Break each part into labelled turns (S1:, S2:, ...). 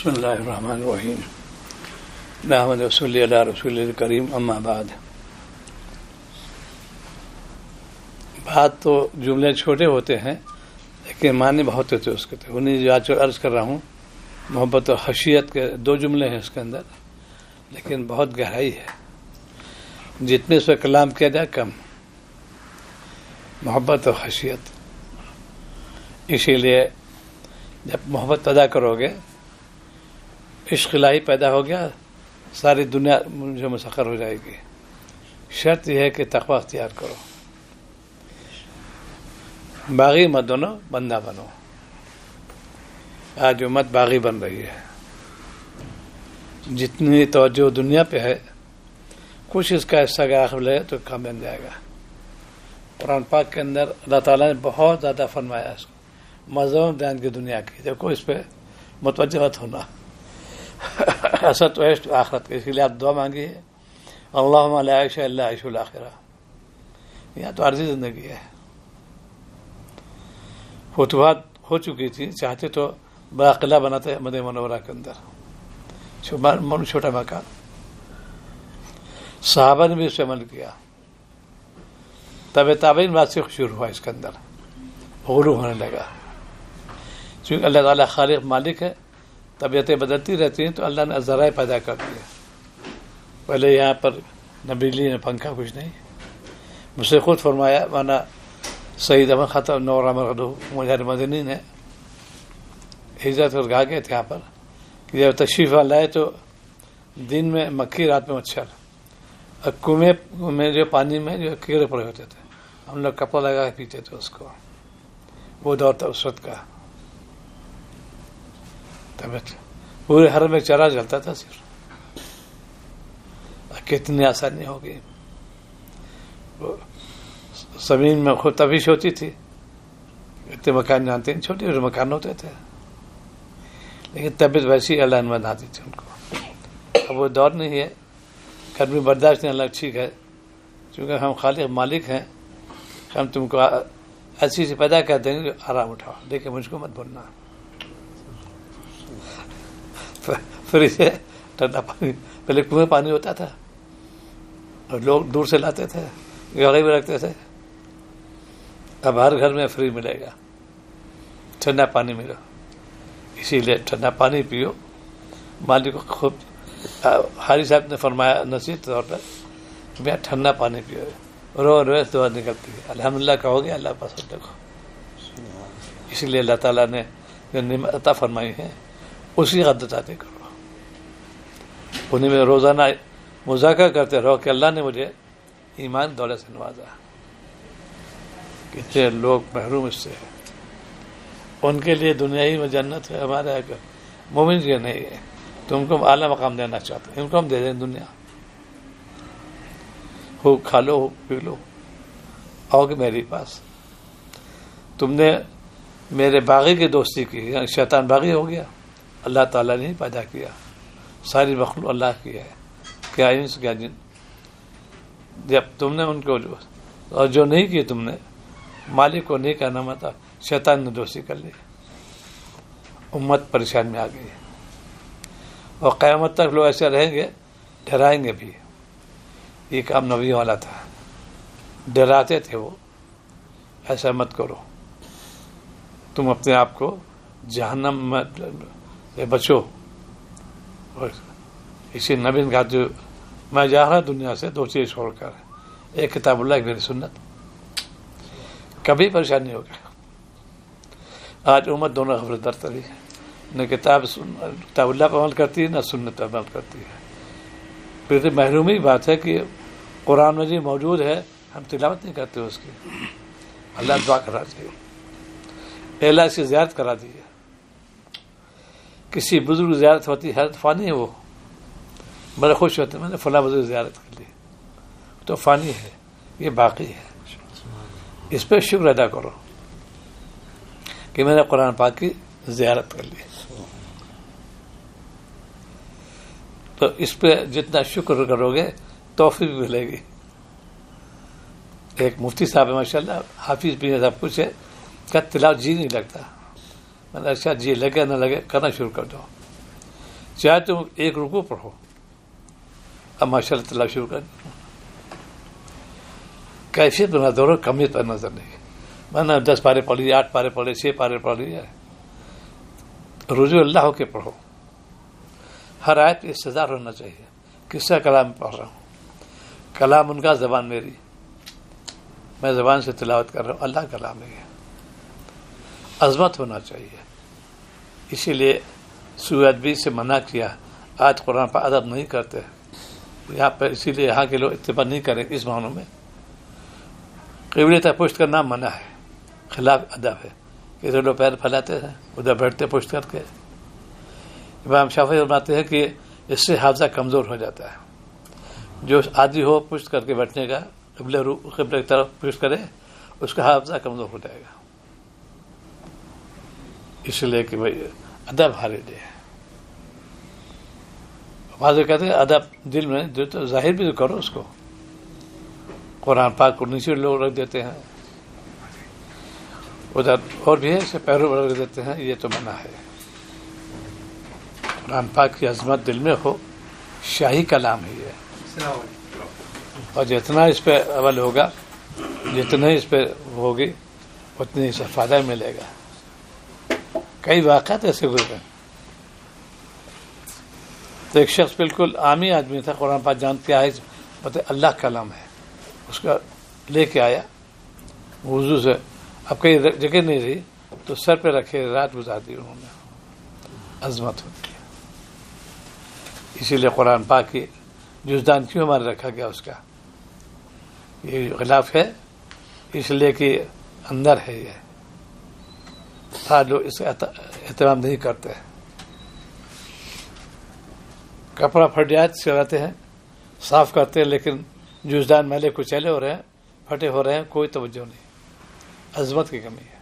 S1: بسم اللہ الرحمن الرحیم نحمد صلی علی رسول الکریم اما بعد. بات تو جملے چھوٹے ہوتے ہیں لیکن معنی بہت ہوتے اس کے. انہیں جو آج عرض کر رہا ہوں محبت و خشیت کے دو جملے ہیں اس کے اندر، لیکن بہت گہرائی ہے. جتنے اس پہ کلام کیا جائے کم. محبت و خشیت، اسی لیے جب محبت پیدا کرو گے، عشق الہی پیدا ہو گیا، ساری دنیا جو مسخر ہو جائے گی. شرط یہ ہے کہ تقوی اختیار کرو. باغی مت بنو، بندہ بنو. آج امت باغی بن رہی ہے. جتنی توجہ دنیا پہ ہے، کچھ اس کا حصہ کا آخر لے تو کام بن جائے گا. قرآن پاک کے اندر اللہ تعالیٰ نے بہت زیادہ فرمایا اس کو، مذہب دین کی دنیا کی. دیکھو اس پہ متوجہ مت ہونا. حسد و عشق آخرت کے، اس کے لیے آپ دعا مانگی ہے، اللہم لا عیش الا عیش الاخرہ. یہاں تو عارضی زندگی ہے. فتوحات ہو چکی تھی، چاہتے تو بڑا قلعہ بناتے مدینہ منورہ کے اندر، چھوٹا مکان. صحابہ نے بھی اس پہ عمل کیا. تابعین بات سے شروع ہوا اس کے اندر غلو ہونے لگا. چونکہ اللہ تعالیٰ خالق مالک ہے، طبیعتیں بدلتی رہتی ہیں، تو اللہ نے ذرائع پیدا کر دیے. پہلے یہاں پر نہ بجلی نہ پنکھا، کچھ نہیں. مجھ سے خود فرمایا مانا سعید احمد خطب نور احمد مجاہد مدنی نے ہجرت کر گا گئے تھے یہاں پر کہ جب تشریف لائے تو دن میں مکھی، رات میں مچھر. اور کنویں میں جو پانی میں جو کیڑے پڑے ہوتے تھے، ہم لوگ کپڑا لگا کے پیتے تھے اس کو. وہ دور تھا اس وقت کا. پورے حرم میں چراغ جلتا تھا صرف. کتنی آسانی ہو گئی. زمین میں خود تبیش ہوتی تھی. اتنے مکان جانتے ہیں، چھوٹے چھوٹے مکان ہوتے تھے، لیکن طبیعت ویسی اللہ نے بنا دی تھی ان کو. اب وہ دور نہیں ہے. گرمی برداشت نہیں، اللہ ٹھیک ہے، چونکہ ہم خالق مالک ہیں. ہم تم کو ایسی چیز پیدا کر دیں گے، آرام اٹھاؤ. دیکھیں مجھ کو مت بھولنا. فریج ہے، ٹھنڈا پانی. پہلے کنویں پانی ہوتا تھا اور لوگ دور سے لاتے تھے، گھڑے میں رکھتے تھے. اب ہر گھر میں فری ملے گا، ٹھنڈا پانی ملو. اسی لیے ٹھنڈا پانی پیو. مالک کو خود حاجی صاحب نے فرمایا نصیحت طور پر کہ بھیا ٹھنڈا پانی پیو. رو دعا نکلتی ہے. الحمدللہ کہو گے، اللہ پسند رکھو. اسی لیے اللہ تعالیٰ نے جو نعمت عطا فرمائی ہے اسی قدر عطا کرو. انہیں میں روزانہ مذاکرہ کرتے رہو کہ اللہ نے مجھے ایمان دولت سے نوازا. کتنے لوگ محروم اس سے ہیں. ان کے لیے دنیا ہی میں جنت ہے. ہمارے مومن یہ نہیں ہے. تم کو اعلیٰ مقام دینا چاہتے ہیں، ان کو ہم دے دیں. دنیا ہو، کھا لو، ہو پی لو. آؤ کہ میرے پاس. تم نے میرے باغی کی دوستی کی، یعنی شیطان باغی ہو گیا. اللہ تعالیٰ نے پیدا کیا. ساری مخلوق اللہ کی ہے، کیا انس کیا جن. جب تم نے ان کو اور جو نہیں کی، تم نے مالک کو نہیں کہنا متا، شیطان نے دوستی کر لی. امت پریشان میں آ گئی. اور قیامت تک لوگ ایسے رہیں گے، ڈرائیں گے بھی. یہ کام نبی والا تھا، ڈراتے تھے وہ. ایسا مت کرو، تم اپنے آپ کو جہنم میں بچو. اور اسی نبی نے کہا جو میں جا رہا دنیا سے دو چیز چھوڑ کر، ایک کتاب اللہ، ایک میری سنت. کبھی پریشانی نہیں ہوگی. آج امت دونوں غفلت برت رہی ہے. نہ کتاب اللہ پر عمل کرتی ہے، نہ سنت پر عمل کرتی ہے. پھر محرومی بات ہے کہ قرآن مجید موجود ہے، ہم تلاوت نہیں کرتے اس کی. اللہ دعا کرا دیے، اللہ اس کی زیارت کرا دی ہے. کسی بزرگ زیارت ہوتی ہے، فانی ہے، وہ بڑے خوش ہوتے ہیں میں نے فلاں بزرگ زیارت کر لی. تو فانی ہے، یہ باقی ہے. اس پہ شکر ادا کرو کہ میں نے قرآن پاک کی زیارت کر لی. تو اس پہ جتنا شکر کرو گے توفیق بھی ملے گی. ایک مفتی صاحب ہے ماشاء اللہ، حافظ بھی ہے، سب کچھ ہے. کا تلاوت جی نہیں لگتا. میں نے اچھا جی لگے نہ لگے کرنا شروع کر دو. چاہے تم ایک رکوع پڑھو، اب ماشاء اللہ تلاوت شروع کر دو، کیفیت پر نظر ہو، کمیت پر نظر نہیں. میں 10 پارے پڑھ لیے، 8 پارے پڑھ لیے، 6 پارے پڑھ لیے، رجوع اللہ ہو کے پڑھو. ہر آیت استدار ہونا چاہیے، کس کا کلام پڑھ رہا ہوں، کلام ان کا، زبان میری، میں زبان سے تلاوت کر رہا ہوں، اللہ کا کلام ہے. عظمت ہونا چاہیے. اسی لیے سوء ادبی سے منع کیا. آج قرآن پر ادب نہیں کرتے یہاں پہ، اسی لیے یہاں کے لوگ اتباع نہیں کریں. اس معنوں میں قبلے تک پشت کرنا منع ہے، خلاف ادب ہے. ادھر لوگ پیر پھیلاتے ہیں، ادھر بیٹھتے پشت کر کے. امام شافعی فرماتے ہیں کہ اس سے حافظہ کمزور ہو جاتا ہے. جو عادی ہو پشت کر کے بیٹھنے کا، قبلے کی طرف پشت کرے، اس کا حافظہ کمزور ہو جائے گا. اس لیے کہ بھائی ادب ہارے دے. بعض کہتے ہیں ادب دل میں جو تو ظاہر بھی تو کرو اس کو. قرآن پاک کو نیچے لوگ رکھ دیتے ہیں، ادھر اور بھی ہے اسے پیروں رکھ دیتے ہیں، یہ تو منع ہے. قرآن پاک کی عظمت دل میں ہو، شاہی کلام ہے یہ، اور جتنا اس پہ عمل ہوگا، جتنا اس پہ ہوگی، اتنی اس سے فائدہ ملے گا. کئی واقعات ایسے گزرے. تو ایک شخص بالکل عامی آدمی تھا، قرآن پاک جانتے آئے، بتائے اللہ کا کلام ہے، اس کا لے کے آیا وضو سے. اب کئی جگہ نہیں رہی تو سر پہ رکھے رات گزار دی انہوں نے. عظمت ہوتی ہے. اسی لیے قرآن پاک کی جزدان کیوں ہمارے رکھا گیا اس کا؟ یہ غلاف ہے، اس لیے کہ اندر ہے. یہ آج لوگ اس کا اہتمام نہیں کرتے. کپڑا پھٹ جائے چلاتے ہیں، صاف کرتے ہیں، لیکن جزدان میلے کچیلے ہو رہے ہیں، پھٹے ہو رہے ہیں، کوئی توجہ نہیں. عظمت کی کمی ہے.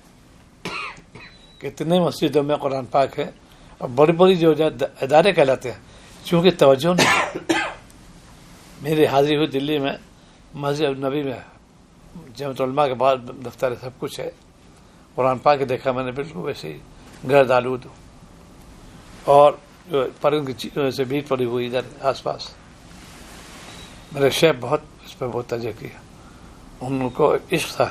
S1: کتنے مسجدوں میں قرآن پاک ہے، اور بڑی بڑی جو ادارے کہلاتے ہیں، چونکہ توجہ نہیں. میری حاضری ہوئی دلی میں، مسجد نبی میں، جامعۃ العلماء کے بعد دفتر سب کچھ ہے. قرآن پاک دیکھا میں نے، بالکل ویسے ہی گرد آلود اور پرند کی چیزوں سے بیٹ پڑی ہوئی ادھر آس پاس. میرے شیخ بہت اس پہ بہت توجہ کیا. ان کو عشق تھا،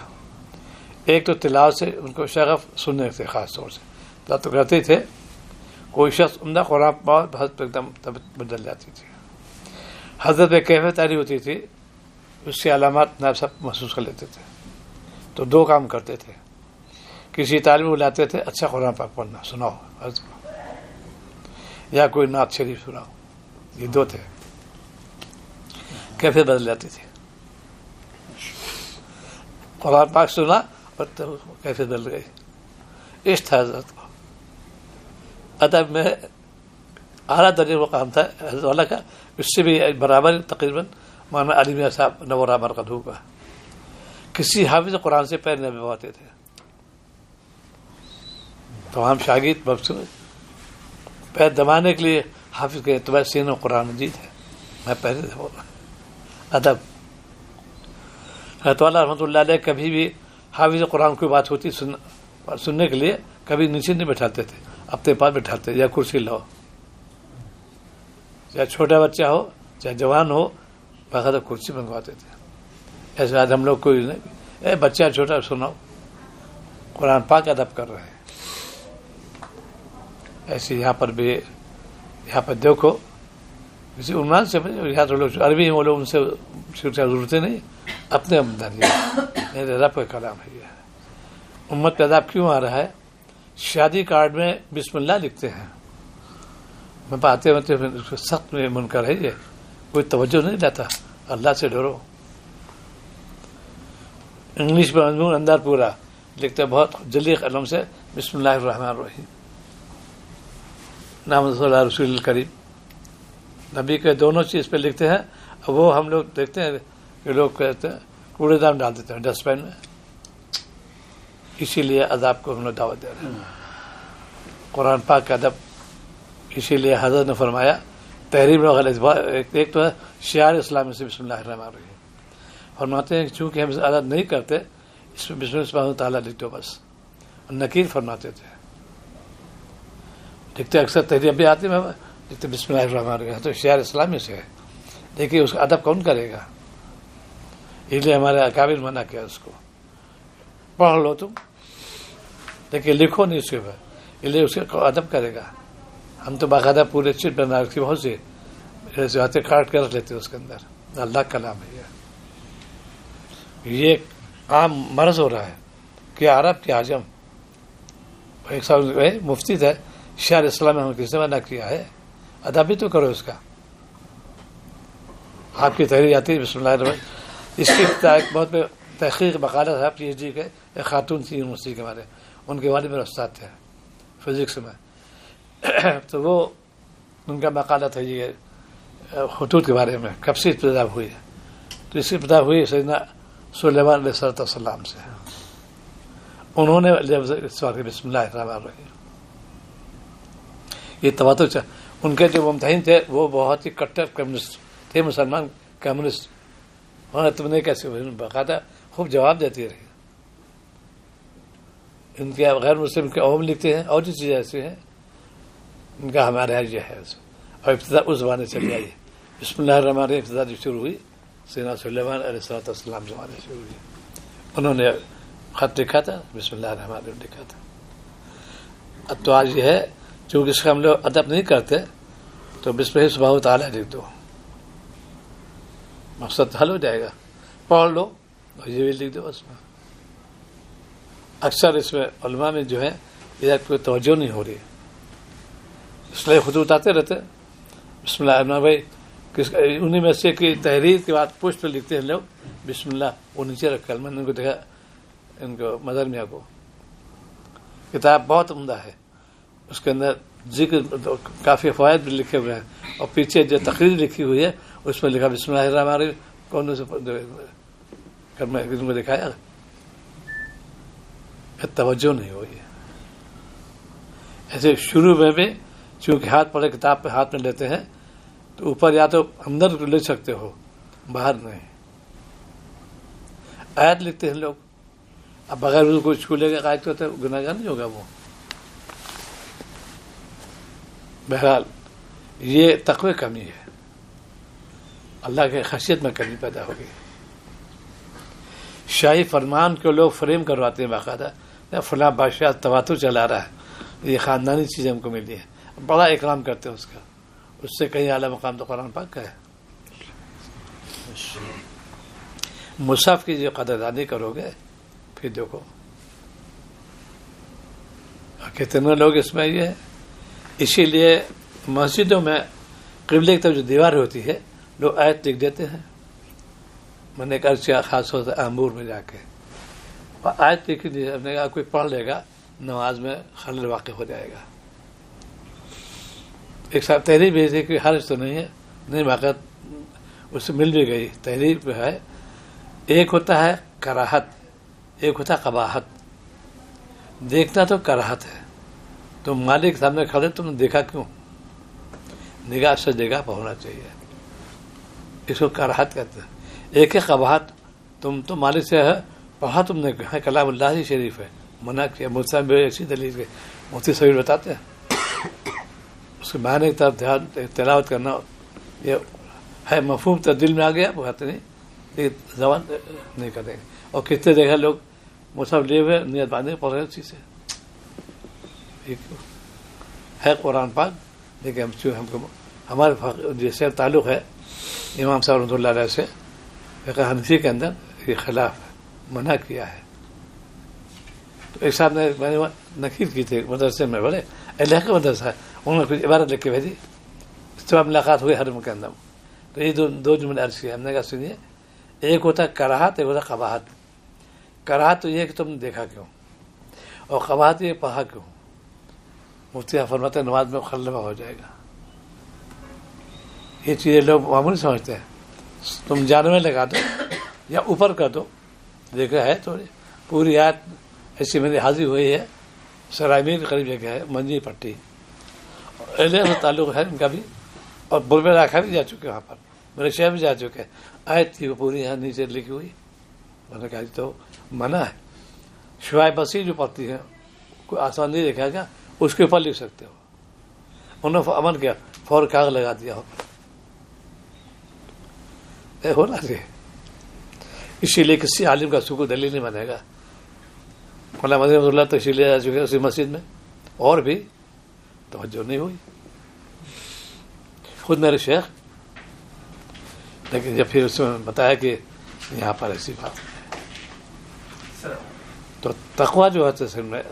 S1: ایک تو تلاوت سے ان کو شغف سننے سے، خاص طور سے تلاوت تو کرتے تھے. کوئی شخص عمدہ قرآن بہت حضرت ایک دم طبیعت بدل جاتی تھی. حضرت میں کیفیت تاری ہوتی تھی، اس کی علامات نہ سب محسوس کر لیتے تھے. تو 2 کام کرتے تھے. کسی طالب بلاتے تھے، اچھا قرآن پاک پڑھنا، سناؤ حضرت کو، یا کوئی نعت شریف سناؤ. یہ 2 تھے. کیفیت بدل جاتی تھی. قرآن پاک سنا اور کیفیت بدل گئی. عشق تھا حضرت کو. ادب میں اعلیٰ درجے مقام تھا حضرت والا کا. اس سے بھی برابر تقریباً مولانا علی میاں صاحب نور آباد قدو کا. کسی حافظ قرآن سے پیر نہیں دباتے تھے. تو ہم شاگرد پیر دبانے کے لیے حافظ کے اعتبار سینوں قرآن مجید ہے، میں پہلے سے بول رہا. ادب. حضرت والا رحمۃ اللہ علیہ کبھی بھی حافظ قرآن کی بات ہوتی سننے کے لیے کبھی نیچے نہیں بیٹھاتے تھے، اپنے پاس بیٹھاتے، یا کرسی لاؤ، چاہے چھوٹا بچہ ہو چاہے جوان ہو، باقاعدہ کرسی منگواتے تھے. ایسے آج ہم لوگ کوئی نہیں، بچہ چھوٹا سناؤ، قرآن پاک ادب کر رہے ہیں. ایسے یہاں پر بھی، یہاں پر دیکھو کسی عنوان سے، یہاں تو لوگ عربی ہیں، وہ لوگ ان سے ضرورت نہیں، اپنے آمدنی میرے رب کا کلام ہے. یہ امت پہ عذاب کیوں آ رہا ہے؟ شادی کارڈ میں بسم اللہ لکھتے ہیں، میں باتیں ہوتے سخت میں منکر ہے. یہ کوئی توجہ نہیں دیتا. اللہ سے ڈرو. انگلش میں مضمون اندر پورا لکھتے بہت جلدی قلم سے، بسم اللہ الرحمن الرحیم، نام صلی اللہ رسول الکریم، نبی کے دونوں چیز پہ لکھتے ہیں. وہ ہم لوگ دیکھتے ہیں کہ لوگ کہتے ہیں کوڑے دان ڈال دیتے ہیں ڈسٹ بین میں. اسی لیے عذاب کو ہم لوگ دعوت دے رہے ہیں. قرآن پاک کا ادب. اسی لیے حضرت نے فرمایا تحریم ایک تو ہے شعار اسلام سے بسم اللہ الرحمن الرحیم. فرماتے ہیں کہ چونکہ ہم ادب نہیں کرتے، اس میں بسم اللہ تعالیٰ لکھ دو بس. نکیر فرماتے تھے، لکھتے اکثر تحریر بھی آتی. میں جتنے بسم اللہ الرحمن الرحیم تو شعر اسلامی سے ہے، دیکھیے اس کا ادب کون کرے گا؟ اس لیے ہمارے اکابر منع کیا اس کو، پڑھ لو تم لیکن لکھو نہیں اس کے اوپر، اس لیے اس کا ادب کرے گا۔ ہم تو باقاعدہ پورے چٹ بنا رکھی بہت سی ہاتھیں کاٹ کر رکھ لیتے اس کے اندر، اللہ کا کلام ہے یہ عام مرض ہو رہا ہے کہ عرب کے عجم ایک صاحب مفتی تھا شعر اسلام میں ہم کس نے منع کیا ہے؟ ادب بھی تو کرو اس کا۔ آپ کی تحریر آتی ہے بسم اللہ الرحمن، اس کی ایک بہت تحقیق مقالہ تھا پی ایچ ڈی کے، ایک خاتون تھی یونیورسٹی کے ہمارے، ان کے والد میرے استاد تھے فزکس میں، تو وہ ان کا مقالہ تھا یہ خطوط کے بارے میں، کب سے ابتدا ہوئی ہے؟ تو اس کی ابتدا ہوئی سیدنا سلیمان علیہ السلام سے، انہوں نے بسم اللہ الرحمن الرحیم یہ تواتر۔ ان کے جو ممتحن تھے وہ بہت ہی کٹر کمیونسٹ تھے، مسلمان کمیونسٹ، اور تم نے کیسے باقاعدہ خوب جواب دیتی رہی۔ ان کے غیر مسلم کے عوام لکھتے ہیں اور جو چیزیں ایسی ہیں ان کا ہمارے یہاں یہ ہے، اور ابتدا اس زمانے سے چلی آئی۔ بسم اللہ الرحمن الرحیم ابتدا جو شروع ہوئی سیدنا سلیمان علیہ السلام زمانے سے شروع ہوئی، انہوں نے خط لکھا تھا، بسم اللہ الرحمن الرحیم لکھا تھا۔ اب تو آج یہ ہے چونکہ اس کا ہم لوگ ادب نہیں کرتے تو بسم اللہ سبحانہ تعالیٰ لکھ دو، مقصد حل ہو جائے گا، پڑھ لو اور یہ بھی لکھ دو اس میں۔ اکثر اس میں علماء میں جو ہے ادھر کوئی توجہ نہیں ہو رہی، اس لیے خطوط آتے رہتے بسم اللہ الرحمن بھائی انہیں میں سے کہ تحریر کے بعد پوسٹ پہ لکھتے ہیں لوگ بسم اللہ، وہ نیچے رکھا۔ میں نے ان کو دیکھا، ان کو مدر میاں کو، کتاب بہت عمدہ ہے، اس کے اندر ذکر کافی فوائد بھی لکھے ہوئے ہیں، اور پیچھے جو تقریر لکھی ہوئی ہے اس میں لکھا بسم اللہ الرحمن الرحیم، کون سے دکھایا، توجہ نہیں ہوئی ہے۔ ایسے شروع میں بھی چونکہ ہاتھ پڑے کتاب پہ ہاتھ میں لیتے ہیں تو اوپر یا تو اندر لکھ سکتے ہو، باہر نہیں۔ آیت لکھتے ہیں لوگ، اب بغیر وضو کو چھولے کا قائد کرتے گناہ گار نہیں ہوگا وہ۔ بہرحال یہ تقوی کمی ہے، اللہ کے خشیت میں کمی پیدا ہوگی۔ شاہی فرمان کو لوگ فریم کرواتے ہیں باقاعدہ، فلاں بادشاہ تواتر چلا رہا ہے، یہ خاندانی چیز ہم کو ملی ہے، بڑا اکرام کرتے ہیں اس کا، اس سے کہیں اعلیٰ مقام تو قرآن پاک کا ہے۔ مصحف کی جو قدردانی کرو گے پھر دیکھو کتنے لوگ اس میں یہ ہے۔ اسی لیے مسجدوں میں قبلے کی طرف جو دیوار ہوتی ہے لوگ آیت لکھ دیتے ہیں، میں نے کہا خاص طور سے آمبور میں جا کے، اور آیت لکھی دی، ہم نے کہا کوئی پڑھ لے گا نماز میں خلل واقع ہو جائے گا۔ ایک صاحب تحریر بھیجی کہ حرج تو نہیں ہے، نہیں واقع اس سے مل بھی گئی۔ تحریر پہ ہے ایک ہوتا ہے کراہت، ایک ہوتا ہے قباحت۔ دیکھنا تو کراہت ہے، تم مالک سامنے کھڑے تم نے دیکھا کیوں؟ نگاہ سے جگہ پہ ہونا چاہیے، اس کو کراہت کہتے ہیں۔ ایک ہے قباحت، تم تو مالک سے ہے پڑھا تم نے، کلام اللہ ہی شریف ہے، منع کیا، مجھ سے ایسی دلیل کے مفتی صحیح بتاتے ہیں، اس کے معنی کی طرف دھیان تلاوت کرنا یہ ہے مفہوم تو دل میں آ گیا، بات نہیں لیکن زبان نہیں کریں گے۔ اور کتنے دیکھا لوگ مصحف لیے ہوئے نیت باندھے پڑھ رہے اسی سے، ہے قرآن پاک لیکن ہم کو ہمارے جیسے تعلق ہے امام صاحب رحمۃ اللہ علیہ سے فقہ حنفی کے اندر یہ خلاف ہے، منع کیا ہے۔ تو ایک صاحب نے میں نے نکیر کی تھی مدرسے میں، بڑے اللہ کا مدرسہ ہے، انہوں نے کچھ عبارت لکھ کے بھیجی، اس کے بعد ملاقات ہوئی حرم کے اندر، تو یہ دو جملے عرض کیا، ہم نے کہا سنیے، ایک ہوتا ہے کراہت، ایک ہوتا ہے قباحت۔ کراہت تو یہ کہ تم نے دیکھا کیوں، اور قباحت یہ پڑھا کیوں۔ مفتی فرماتے ہیں نماز میں خلل ہو جائے گا۔ یہ چیزیں لوگ معمولی سمجھتے ہیں، تم جانے میں لگا دو یا اوپر کر دو، دیکھا ہے تھوڑی پوری آیت ایسی میری حاضری ہوئی ہے، سرائمیر قریب جگہ ہے، منجی پٹی، اہلیہ سے تعلق ہے ان کا بھی، اور بلبل راکھا بھی جا چکے وہاں پر، میرے شہر بھی جا چکے، آیت تھی وہ پوری یہاں نیچے لکھی ہوئی، میں نے کہا تو منع ہے۔ شعائب بصیر جو پڑھتی ہے کوئی آسان نہیں دیکھا گا، اس کے اوپر لکھ سکتے ہو، انہوں نے عمل کیا, فور کاغذ لگا دیا ہونا چاہیے. اسی لیے کسی عالم کا سکوت دلیل نہیں بنے گا. مولانا مدنی رحمۃ اللہ تشریف لے جا چکے اسی مسجد میں, اور بھی توجہ نہیں ہوئی. خود میرے شیخ, لیکن جب پھر اس میں بتایا کہ یہاں پر ایسی بات ہے, تو تقویٰ جو ہے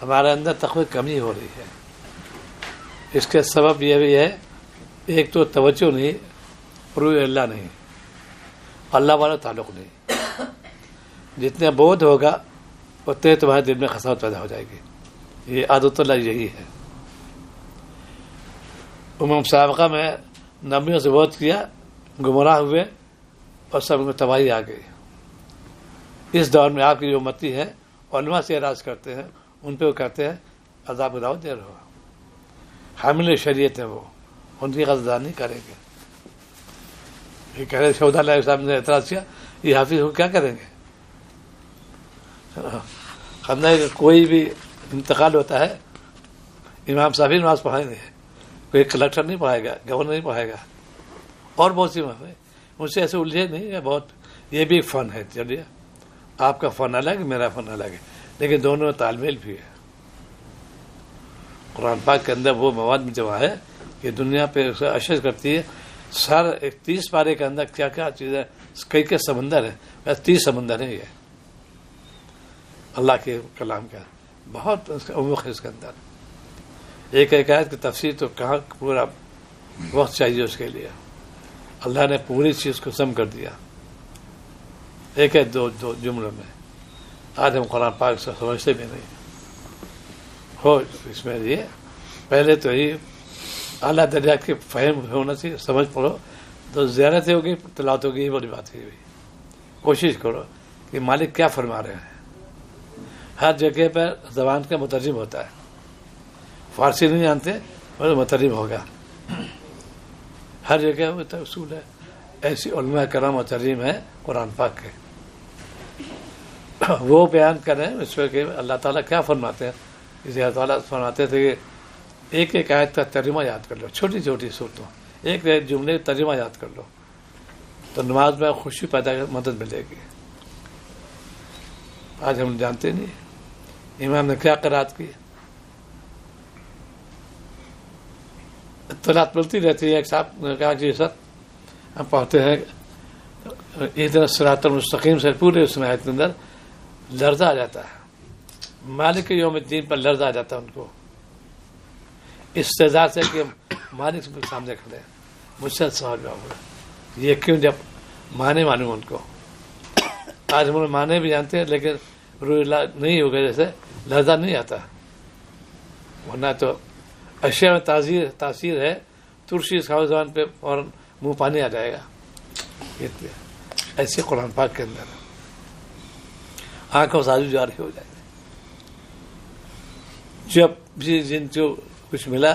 S1: ہمارے اندر تقوی کمی ہو رہی ہے. اس کے سبب یہ بھی ہے, ایک تو توجہ نہیں, روح اللہ نہیں, اللہ والا تعلق نہیں. جتنے بودھ ہوگا اتنے تمہارے دل میں خساوت پیدا ہو جائے گی. یہ عادت اللہ یہی ہے. سابقہ میں نبیوں سے بہت کیا, گمراہ ہوئے اور سب کو تباہی آ گئی. اس دور میں آپ کی جو امتی ہے علماء سے اعراض کرتے ہیں, ان پہ وہ کہتے ہیں عذاب کی دعوت دے رہے ہو. حامل شریعت ہیں وہ, ان کی قدردانی کریں گے. یہ کہہ رہے شہدا علیہ السلام نے اعتراض کیا, یہ حافظ کو کیا کریں گے؟ ہم نے کوئی بھی انتقال ہوتا ہے, امام صاحب نماز پڑھائیں گے, کوئی کلکٹر نہیں پڑھائے گا, گورنر نہیں پڑھائے گا, اور بہت سی بات ہے. مجھ سے ایسے الجھے نہیں ہے بہت. یہ بھی فن ہے. چلیے آپ کا فن الگ ہے, میرا فن الگ ہے, لیکن دونوں تال میل بھی ہے. قرآن پاک کے اندر وہ مواد میں جمع ہے کہ دنیا پہ اسے اشر کرتی ہے. 30 پارے کے اندر کیا کیا چیزیں, کئی سمندر ہیں, بس 30 سمندر ہیں. یہ اللہ کے کلام کا بہت عمق ہے اس کے اندر. ایک آیت کی تفسیر تو کہاں پورا وقت چاہیے اس کے لیے. اللہ نے پوری چیز کو سم کر دیا ایک ہے دو جملوں میں. آج ہم قرآن پاک سے سمجھتے بھی نہیں ہو. اس میں یہ پہلے تو یہ اعلیٰ درجہ کے فہم ہونا چاہیے, سمجھ پڑھو تو زیارت ہوگی, تلاوت ہوگی. یہ بڑی بات ہے. کوشش کرو کہ مالک کیا فرما رہے ہیں. ہر جگہ پر زبان کا مترجم ہوتا ہے. فارسی نہیں جانتے وہ مترجم ہوگا. ہر جگہ وہ اصول ہے. ایسی علماء کرام مترجم ہے قرآن پاک کے, وہ بیان کریں اس میں کہ اللہ تعالیٰ کیا فرماتے ہیں. اسی اللہ تعالیٰ فرماتے تھے کہ ایک ایک آیت کا ترجمہ یاد کر لو, چھوٹی چھوٹی صورتوں ایک جملے ترجمہ یاد کر لو تو نماز میں خوشی پیدا مدد ملے گی. آج ہم جانتے نہیں امام نے کیا قرات کی. اطلاعات ملتی رہتی ہے. ایک صاحب نے کہا جی سر ہم پڑھتے ہیں ادھر صراط المستقیم سے پورے اس میں آیت کے اندر لرزہ آ جاتا ہے. مالک یوم الدین پر لرزہ آ جاتا ہے ان کو, استعداد سے کہ مالک کے سامنے کھڑے ہیں. مجھ سے سوال جواب ہوگا یہ کیوں, جب معنی معلوم ان کو. آج ہم معنی بھی جانتے ہیں لیکن روح اللہ نہیں ہوگا جیسے لرزہ نہیں آتا. ورنہ تو اشیاء میں تاثیر ہے, ترشی کھاؤ زبان پہ فوراً منہ پانی آ جائے گا. ایسے قرآن پاک کے اندر آنکھوں سے آنسو جاری ہو جائے گا. جب بھی جن کو کچھ ملا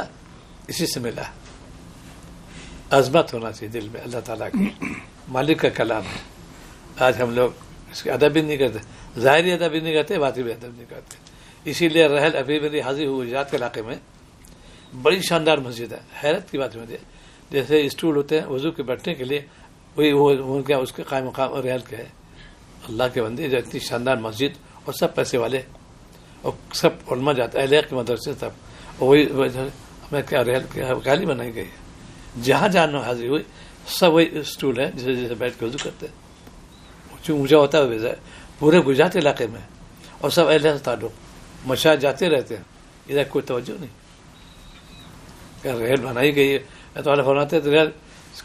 S1: اسی سے ملا. عظمت ہونا چاہیے دل میں اللہ تعالیٰ کی. مالک کا کلام ہے. آج ہم لوگ اس کے ادب بھی نہیں کرتے, ظاہری ادب بھی نہیں کرتے, باطنی بھی ادب نہیں کرتے. اسی لیے رحل ابھی میری حاضر ہوئی گجرات کے علاقے میں بڑی شاندار مسجد ہے. حیرت کی بات ہے, جیسے اسٹول ہوتے ہیں وضو کے بیٹھنے کے لیے, وہی وہ کیا اس کے قائم مقام رحل کے ہے. اللہ کے بندے جو اتنی شاندار مسجد, اور سب پیسے والے, اور سب علماء جاتے ہیں, اہل کے مدرسے سب, اور وہی ہمیں کیا رحل خالی بنائی گئی. جہاں جہاں حاضر ہوئی سب وہی اسٹول ہے جیسے جیسے بیٹھ کے وضو کرتے ہیں. اونچا ہوتا ہے پورے گجرات علاقے میں, اور سب اہل سے تعلق, مشاہد جاتے رہتے ہیں. ادھر کوئی توجہ نہیں. ریل بنائی گئی ہے تو اللہ فرماتے ہیں ریل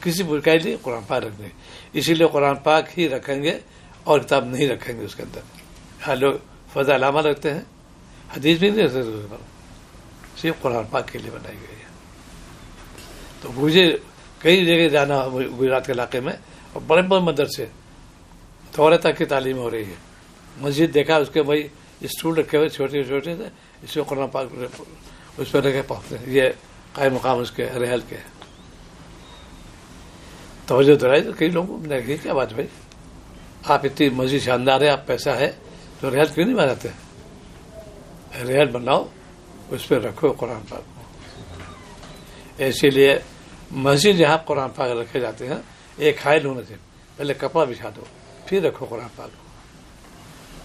S1: کسی برکائی نہیں, قرآن پاک رکھنے. اسی لیے قرآن پاک ہی رکھیں گے اور کتاب نہیں رکھیں گے اس کے اندر. ہاں لوگ فضا علامہ رکھتے ہیں, حدیث بھی نہیں رکھتے, صرف قرآن پاک کے لیے بنائی گئی ہے. تو مجھے کئی جگہ جانا گجرات کے علاقے میں, اور بڑے بڑے مدرسے تھوڑے تک کی تعلیم ہو رہی ہے. مسجد دیکھا اس کے وہی اسٹول رکھے ہوئے چھوٹے چھوٹے سے, اس میں قرآن پاک اس پہ رکھے پڑھتے ہیں. یہ قائم مقام اس کے رحل کے. توجہ دلائی تو کئی لوگوں نے کہی کیا بات بھائی, آپ اتنی مسجد شاندار ہے, آپ پیسہ ہے تو رحل کیوں نہیں بناتے؟ رحل بناؤ, اس پہ رکھو قرآن پاک کو. اسی لیے مسجد جہاں قرآن پاک رکھے جاتے ہیں ایک حائل ہونا چاہیے، پہلے کپڑا بچھا دو پھر رکھو قرآن پاک کو.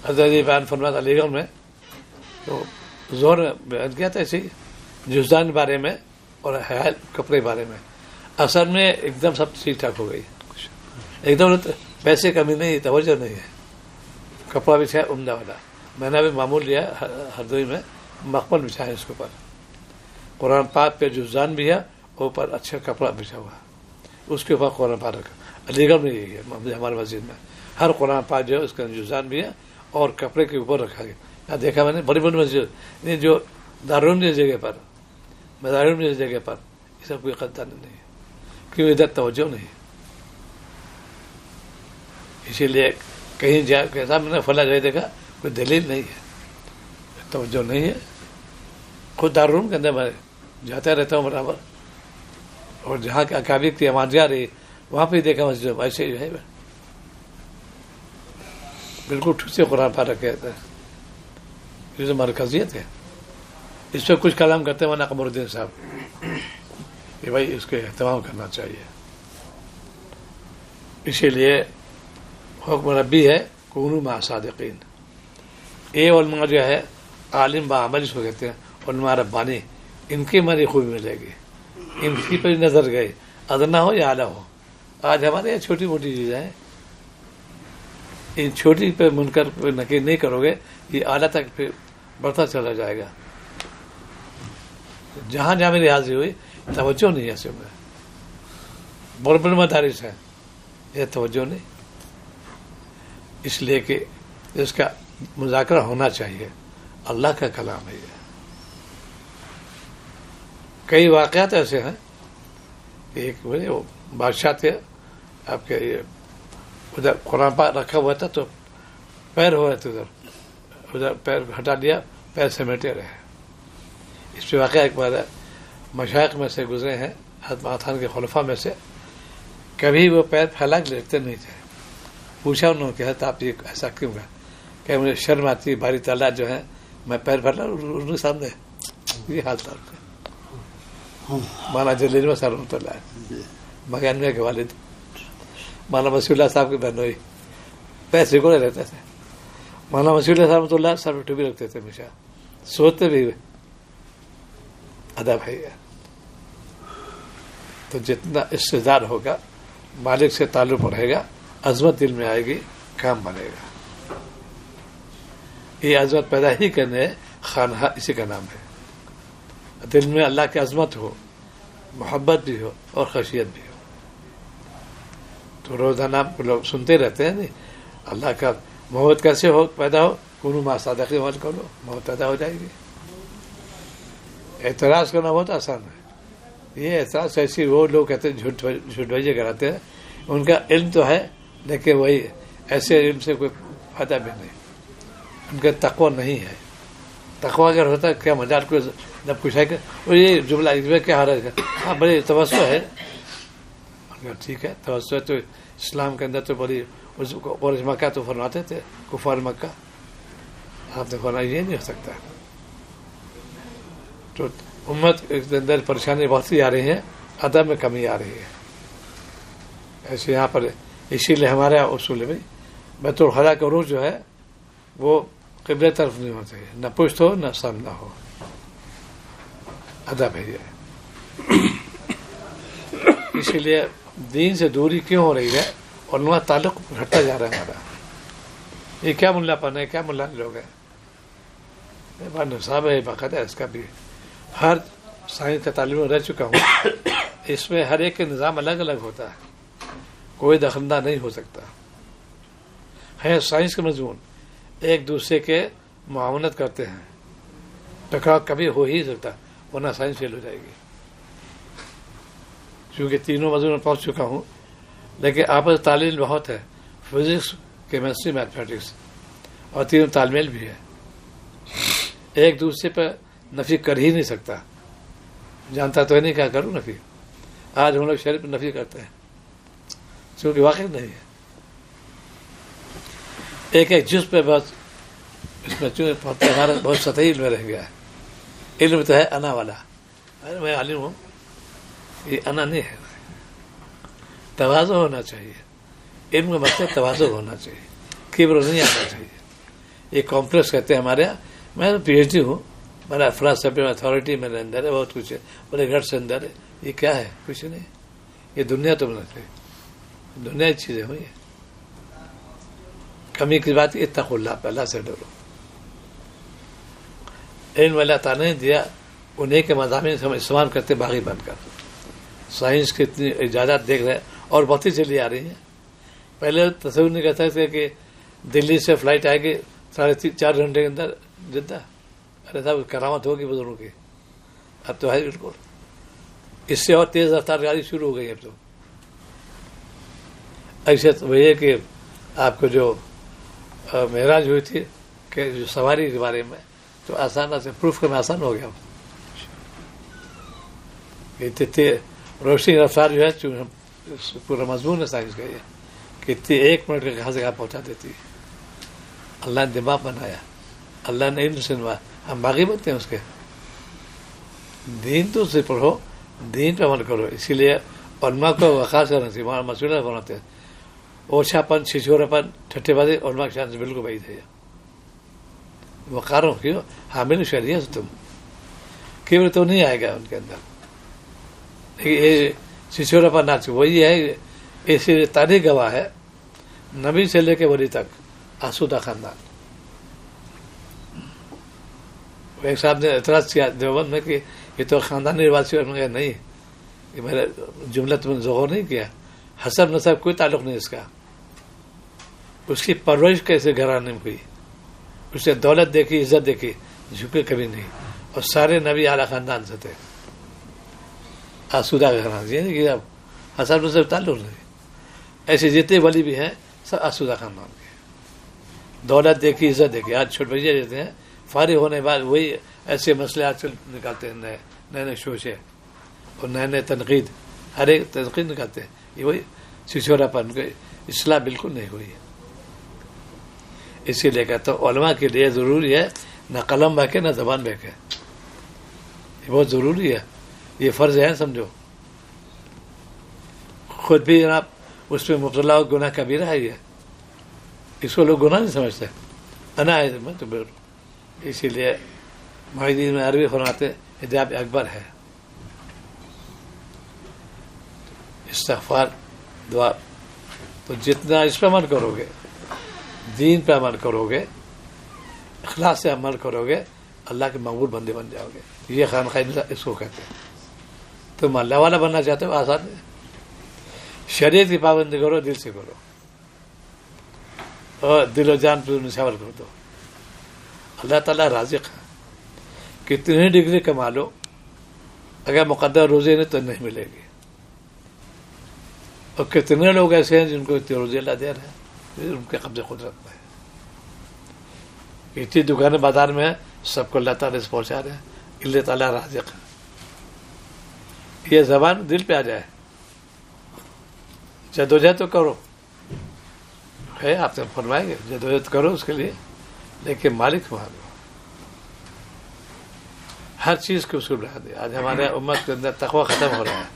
S1: حضرت بیان فرمایا علی گڑھ میں تو زور بیان کیا تھا اسی جزدان بارے میں اور حائل کپڑے بارے میں. اصل میں ایک دم سب ٹھیک ٹھاک ہو گئی، ایک دم پیسے کمی نہیں، توجہ نہیں ہے. کپڑا بچھا عمدہ والا، میں نے ابھی معمول لیا ہردوئی میں، مخمل بچھایا اس کے اوپر، قرآن پاک پہ جزدان بھی ہے، اوپر اچھا کپڑا بچھا ہوا اس کے اوپر قرآن پاک رکھا. علی گڑھ میں یہی ہے، ہمارے مسجد میں ہر قرآن پاک جو ہے اس کا جزدان بھی ہے اور کپڑے کے اوپر رکھا گیا. دیکھا میں نے بڑی بڑی مسجد جو دارالعلوم جیسی جگہ پر، دارالعلوم جیسی جگہ پر یہ سب کوئی قدر نہیں ہے، کیوں ادھر توجہ نہیں. اسی لیے کہیں جا کیسا میں نے فلاں جگہ دیکھا کوئی دلیل نہیں ہے، توجہ نہیں ہے. خود دارالعلوم کے اندر میں جاتا رہتا ہوں برابر، اور جہاں کے اکابر کی آواز جا رہی وہاں پہ دیکھا مسجد ایسے جو ہے بالکل ٹھیک سے قرآن پاک رکھے جاتے ہیں. یہ تو مرکزیت ہے. اس پہ کچھ کلام کرتے ہیں مولانا قمر الدین صاحب کہ بھائی اس کے اہتمام کرنا چاہیے. اسی لیے حکم ربی ہے کونوا مع صادقین. یہ علماء جو ہے عالم بعمل اس کو کہتے ہیں، علماء ربانی، ان کی ہماری خوبی ملے گی، ان کی پہ نظر گئے ادنا ہو یا اعلیٰ ہو. آج ہمارے یہ چھوٹی موٹی چیزیں ہیں، ان چھوٹی پہ منکر پہ نکیر نہیں کرو گے یہ اعلیٰ تک پھر بڑھتا چلا جائے گا. جہاں جہاں میری حاضری ہوئی توجہ نہیں ہے، اس میں بڑے بڑے مدارس ہیں، یہ توجہ نہیں. اس لیے کہ اس کا مذاکرہ ہونا چاہیے، اللہ کا کلام ہے. یہ کئی واقعات ایسے ہیں کہ ایک وہ بادشاہ تھے آپ کے، ادھر قرآن پاک رکھا ہوا تھا تو پیر ہو رہے تھے، ادھر پیر ہٹا دیا، پیر سمیٹے رہے. اس پہ واقعہ ایک بار مشائخ میں سے گزرے ہیں، حضرت خان کے خلفاء میں سے، کبھی وہ پیر پھیلا کے لیٹتے نہیں تھے. پوچھا انہوں نے کہ حضرت آپ یہ ایسا کیوں ہے؟ کہ مجھے شرم آتی ہے، باری تعالیٰ جو ہے میں پیر پھیلا ان کے سامنے. یہ حال تھا مولانا جلیل میں رحمۃ اللہ مغانیہ کے والد مولانا وسیع اللہ صاحب کے بہنوئی پیر سگوڑے رہتے تھے. مولانا وسیع اللہ رحمۃ اللہ سر پہ ٹوپی رکھتے تھے، ہمیشہ سوچتے بھی ہوئے. ادب ہے یہ. تو جتنا استعداد ہوگا، مالک سے تعلق رہے گا، عظمت دل میں آئے گی، کام بنے گا. یہ عظمت پیدا ہی کرنے خانہ اسی کا نام ہے. دل میں اللہ کی عظمت ہو، محبت بھی ہو اور خشیت بھی ہو. تو روزانہ لوگ سنتے رہتے ہیں نہیں اللہ کا محبت کیسے ہو پیدا ہو، کونوا مع صادقین عمل کرو، محبت پیدا ہو جائے گی. اعتراض کرنا بہت آسان ہے. یہ اعتراض ایسی وہ لوگ کہتے ہیں جھوٹ بھیجے کراتے ہیں، ان کا علم تو ہے لیکن وہی ایسے علم سے کوئی فائدہ بھی نہیں، ان کا تقوی نہیں ہے. تقوی اگر ہوتا ہے کیا مزاج کو جب کچھ ہے کہ وہ یہ جملہ کیا حرج ہے؟ ہاں بڑی توسع ہے، ٹھیک ہے توسع تو اسلام کے اندر تو بڑی. قریش مکہ تو فرماتے تھے کفار مکہ، آپ نے فرمایا یہ نہیں ہو سکتا. تو امت کے اندر پریشانی بہت سی آ رہی ہیں، ادب میں کمی آ رہی ہے. ایسے یہاں پر اسی لیے ہمارے اصول میں بیت الخلاء کا عروج جو ہے وہ قبلے طرف نہیں ہونا چاہیے، نہ پشت ہو نہ سامنا ہو. ادب ہے یہ. اسی لیے دین سے دوری کیوں ہو رہی ہے اور نوا تعلق گھٹتا جا رہا ہے ہمارا. یہ کیا ملا پن ہے، کیا ملا لوگ ہیں. نصاب ہے باقاعدہ، اس کا بھی ہر سائنس کا تعلیم میں رہ چکا ہوں. اس میں ہر ایک کے نظام الگ الگ ہوتا ہے، کوئی دخلندہ نہیں ہو سکتا ہے. سائنس کا مضمون ایک دوسرے کے معاونت کرتے ہیں، ٹکراؤ کبھی ہو ہی سکتا ورنہ سائنس فیل ہو جائے گی. چونکہ تینوں مضمون میں پہنچ چکا ہوں، لیکن آپس تعلیم بہت ہے، فزکس کیمسٹری میتھمیٹکس، اور تینوں تال میل بھی ہے. ایک دوسرے پہ نفی کر ہی نہیں سکتا. جانتا تو ہے نہیں کیا کروں نفی. آج ہم لوگ شریف پہ نفی کرتے ہیں چونکہ واقع نہیں ہے. ایک ایک جز پہ بس اس میں چونکہ ہمارا بہت سطحی علم رہ گیا ہے. علم تو ہے انا والا، میں عالم ہوں یہ انا نہیں ہے. تواضع ہونا چاہیے. علم کا مطلب تواضع ہونا چاہیے, کبر نہیں آنا چاہیے. یہ کمپلیکس کہتے ہیں ہمارے یہاں. میں پی ایچ ڈی ہوں, میرا فلسفی میں اتھارٹی میرے اندر ہے, بہت کچھ ہے, بڑے گھر سے اندر ہے. یہ کیا ہے؟ کچھ نہیں. یہ دنیا تو نہیں, دنیا کی چیزیں ہوئی ہیں. کمی کی بات اتقوا اللہ پہ, اللہ سے ڈرو. علم اللہ تعالیٰ نے دیا, انہیں کے مضامین سے ہم استعمال کرتے باغی بن کر. سائنس کی اتنی ایجادات دیکھ رہے ہیں اور بہت ہی چلی آ رہی ہیں. پہلے تصور نہیں کرتا تھا کہ دلی سے فلائٹ آئے گی 3.5-4 گھنٹے کے اندر جدہ. ارے صاحب کرامت ہوگی بزرگوں کی. اب تو ہے بالکل. اس سے اور تیز رفتار گاڑی شروع ہو گئی اب تو. ایسے تو وہی ہے کہ آپ کو جو معراج ہوئی تھی کہ جو سواری کے بارے میں, تو آسان سے پروف کرنا آسان ہو گیا. اتنی روشنی رفتار جو ہے پورا مضمون ہے سائنس کا یہ, کہ اتنی 1 منٹ کے کہاں سے کہاں پہنچا دیتی ہے. اللہ نے دماغ بنایا, اللہ نے علم سے نوایا. ہم باغی بنتے ہیں اس کے. دین تو سے پڑھو, دین پہ عمل کرو. اسی لیے علماء کو وقار کرنا چاہیے. مسئلہ بناتے ہیں اوچھا پن, چھچورا پن, ٹھٹے بازی علماء کے شان سے بالکل بعید ہے. وقاروں کیوں حامل شریعت تم کیبر تو نہیں آئے گا ان کے اندر. یہ چھچورا پن نہ وہی ہے. ایسی تاریخ گواہ ہے نبی سے لے کے ولی تک آسودہ خاندان. ایک صاحب نے اعتراض کیا دیوبند میں کہ یہ تو خاندانی رواج ہے. نہیں, یہ میرا جملہ تم نے ظہور نہیں کیا. حسب نسب کوئی تعلق نہیں اس کا. اس کی پرورش کیسے گھرانے میں ہوئی, اس نے دولت دیکھی, عزت دیکھی, جھکے کبھی نہیں. اور سارے نبی اعلیٰ خاندان سے تھے, آسودہ کا خاندان. یہ نہیں کہ اب حسب نسب تعلق نہیں. ایسے جتنے ولی بھی ہیں سب آسودہ خاندان کے. دولت دیکھی, عزت دیکھی. آج چھوٹے بچے رہتے ہیں, فارغ ہونے کے بعد وہی ایسے مسئلے آج کل نکالتے ہیں, نئے نئے شوشے اور نئے نئے تنقید, ہر ایک تنقید نکالتے ہیں. یہ وہی چھچورا پن کو اصلاح بالکل نہیں ہوئی ہے. اسی لیے کہتا ہوں علماء کے لیے ضروری ہے نہ قلم بہکے نہ زبان بہکے. یہ بہت ضروری ہے, یہ فرض ہے. سمجھو خود بھی جناب اس میں مبتلا ہو, گناہ کبیرہ ہے. یہ اس کو لوگ گناہ نہیں سمجھتے. انا ہے میں تو بالکل. اسی لیے معاہدین میں عربی فرماتے حجاب اکبر ہے استغفار دعا. تو جتنا اس پہ عمل کرو گے, دین پہ عمل کرو گے, اخلاص سے عمل کرو گے, اللہ کے مقبول بندے بن جاؤ گے. یہ خانقاہ اس کو کہتے ہیں. تم اللہ والا بننا چاہتے ہو, آسان ہے. شریعت کی پابندی کرو, دل سے کرو, اور دل و جان پہ نشاور کر دو. اللہ تعالیٰ رازق ہے. کتنی ڈگری کما لو, اگر مقدر روزے نہیں تو نہیں ملے گی. اور کتنے لوگ ایسے ہیں جن کو اتنے روزے اللہ دے رہے ہیں, ان کے قبضے قدرت میں ہے. اتنی دکانیں بازار میں ہیں, سب کو اللہ تعالیٰ سے پہنچا رہے ہیں. اللہ تعالیٰ رازق ہے. یہ زبان دل پہ آ جائے, جدوجہد تو کرو ہے, آپ سے فرمائیں گے جدوجہد کرو اس کے لیے, لیکن مالک وہاں دو. ہر چیز کو اصول رہا دے. آج ہمارے امت کے اندر تقوی ختم ہو رہا ہے.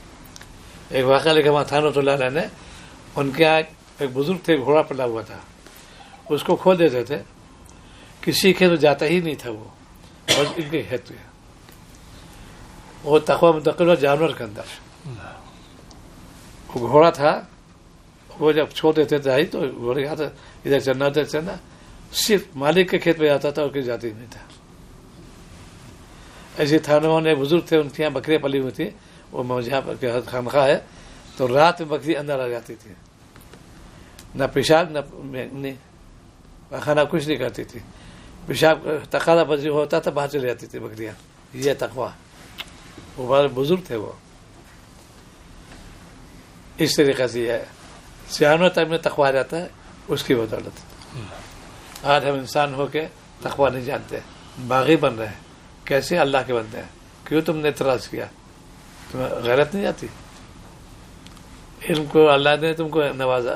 S1: ایک واقعہ لکھا ہوا تھانۃ اللہ علیہ نے, ان کے یہاں ایک بزرگ تھے, گھوڑا پلا ہوا تھا, اس کو کھول دیتے تھے, کسی کے تو جاتا ہی نہیں تھا وہ, اور ان کے ہیت وہ تقوی منتقل ہوا جانور کے اندر. وہ گھوڑا تھا, وہ جب چھوڑ دیتے تھے تو گھوڑے کا ادھر چلنا ادھر چلنا, صرف مالک کے کھیت میں جاتا تھا اور کہیں جاتی نہیں تھا. ایسے تھانوں نے بزرگ تھے, ان کے یہاں بکریاں پلی ہوئی تھی, وہ جہاں پر خانقاہ ہے, تو رات میں بکری اندر آ جاتی تھی, نہ پیشاب نہ خانہ کچھ نہیں کرتی تھی. پیشاب تقاضا پذیر ہوتا تھا, باہر چلی جاتی تھی بکریاں. یہ تقوی, وہ بڑے بزرگ تھے. وہ اس طریقے سے یہ ہے, سیانوں تک میں تقوی آ جاتا ہے اس کی بدولت. آج ہم انسان ہو کے تقوی نہیں جانتے, باغی بن رہے ہیں. کیسے اللہ کے بندے ہیں؟ کیوں تم نے اعتراض کیا؟ تمہیں غیرت نہیں آتی؟ علم کو اللہ نے تم کو نوازا